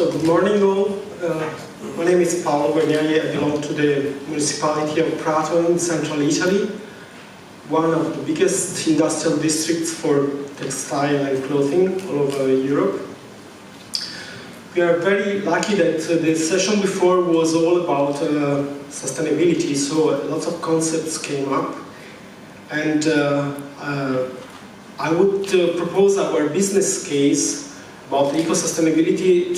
So good morning all. My name is Paolo Guarnieri. I belong to the municipality of Prato in central Italy, one of the biggest industrial districts for textile and clothing all over Europe. We are very lucky that the session before was all about sustainability, so lots of concepts came up. And I would propose our business case about eco-sustainability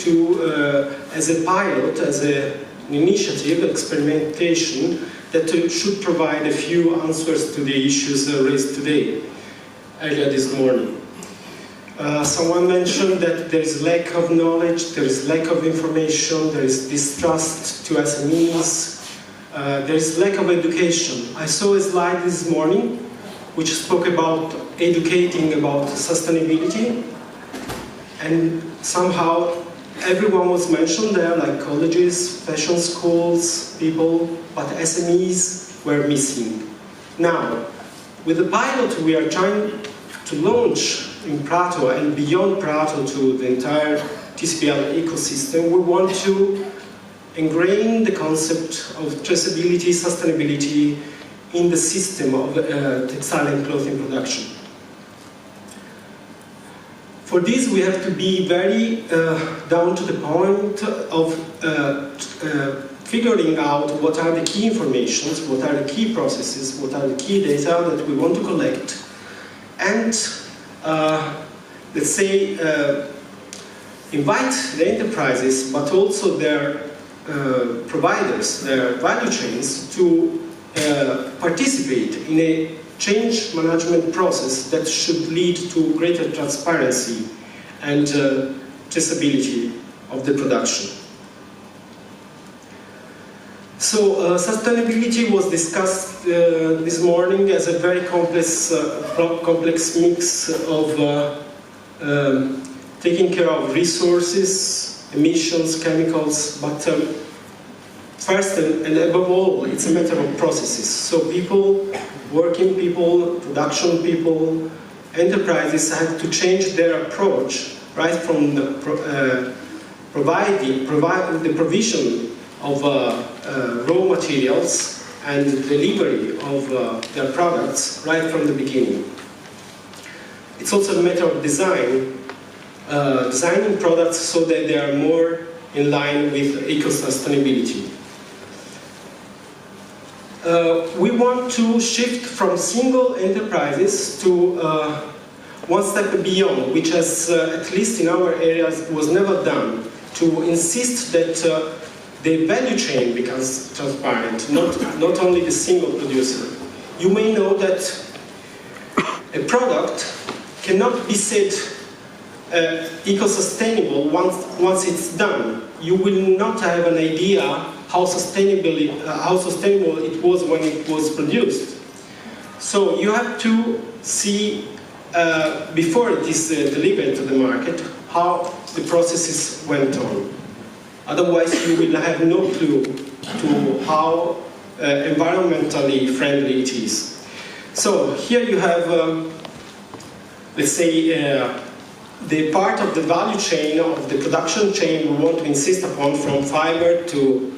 as a pilot, as an initiative, experimentation, that should provide a few answers to the issues raised today, earlier this morning. Someone mentioned that there is lack of knowledge, there is lack of information, there is distrust to SMEs, there is lack of education. I saw a slide this morning which spoke about educating about sustainability, and somehow everyone was mentioned there, like colleges, fashion schools, people, but SMEs were missing. Now, with the pilot we are trying to launch in Prato and beyond Prato to the entire TCBL ecosystem, we want to ingrain the concept of traceability, sustainability in the system of textile and clothing production. For this we have to be very down to the point of figuring out what are the key informations, what are the key processes, what are the key data that we want to collect, and let's say invite the enterprises but also their providers, their value chains to participate in a change management process that should lead to greater transparency and traceability of the production. So sustainability was discussed this morning as a very complex mix of taking care of resources, emissions, chemicals, but first and above all, it's a matter of processes. So people, working people, production people, enterprises have to change their approach right from the provision of raw materials and delivery of their products right from the beginning. It's also a matter of designing products so that they are more in line with eco-sustainability. We want to shift from single enterprises to one step beyond, which has, at least in our areas, was never done, to insist that the value chain becomes transparent, not only the single producer. You may know that a product cannot be said eco-sustainable once it's done. You will not have an idea how sustainable it was when it was produced. So you have to see, before it is delivered to the market, how the processes went on. Otherwise you will have no clue to how environmentally friendly it is. So here you have, let's say, the part of the value chain, of the production chain we want to insist upon, from fiber to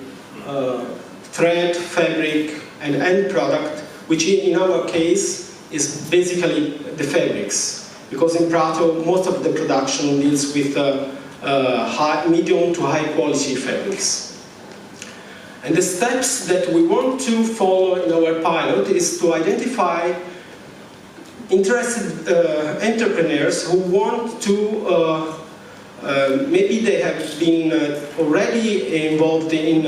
thread, fabric, and end product, which in our case is basically the fabrics. Because in Prato, most of the production deals with medium to high quality fabrics. And the steps that we want to follow in our pilot is to identify interested entrepreneurs who want to maybe they have been already involved in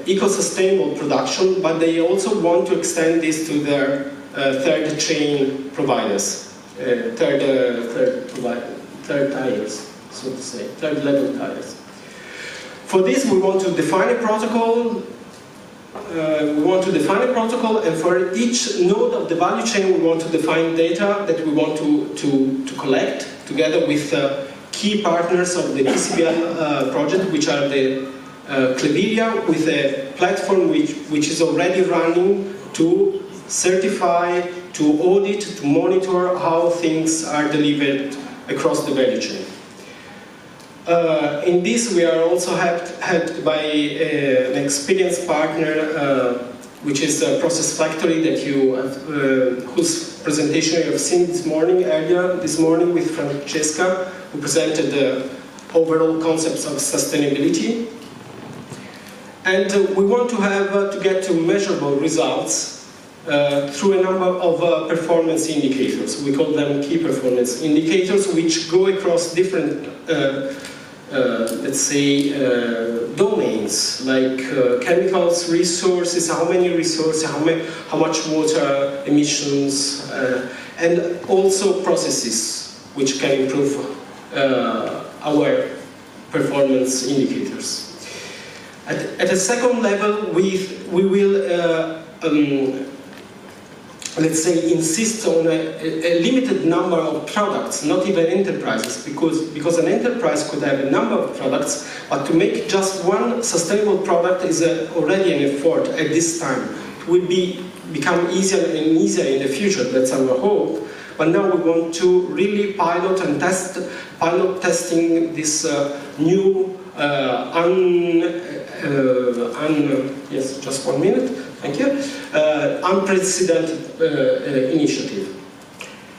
eco-sustainable production, but they also want to extend this to their third chain providers, third tires, so to say, third level tires. For this, we want to define a protocol. And for each node of the value chain, we want to define data that we want to collect together with key partners of the TCBL project, which are the Cleveria, with a platform which is already running to certify, to audit, to monitor how things are delivered across the value chain. In this, we are also helped by an experienced partner, which is a Process Factory that you have, whose presentation you have seen earlier this morning with Francesca, who presented the overall concepts of sustainability. And we want to get to measurable results through a number of performance indicators. We call them key performance indicators, which go across different let's say, domains, like chemicals, resources, how many resources, how much water, emissions, and also processes, which can improve our performance indicators. At a second level, we will let's say, insist on a limited number of products, not even enterprises, because an enterprise could have a number of products, but to make just one sustainable product is already an effort at this time. It will become easier and easier in the future, that's our hope, but now we want to really pilot testing this new, yes, just 1 minute. Thank you. Unprecedented initiative.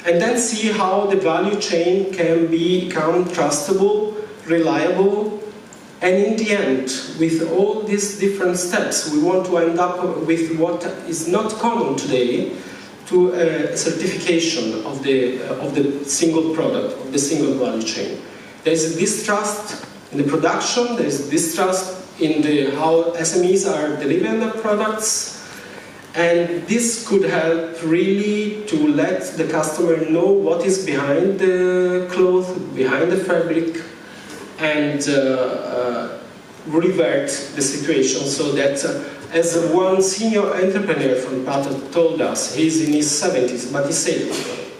And then see how the value chain can become trustable, reliable, and in the end, with all these different steps, we want to end up with what is not common today, to a certification of the single product, of the single value chain. There is distrust in the production, there is distrust in how SMEs are delivering their products, and this could help really to let the customer know what is behind the cloth, behind the fabric, and revert the situation so that, as one senior entrepreneur from Prato told us, he's in his 70s, but he said,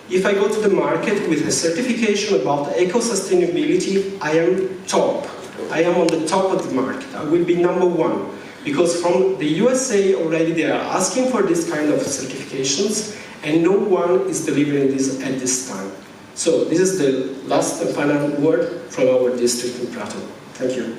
if I go to the market with a certification about eco-sustainability, I am top. I am on the top of the market. I will be #1. Because from the USA already they are asking for this kind of certifications, and no one is delivering this at this time. So this is the last and final word from our district in Prato. Thank you.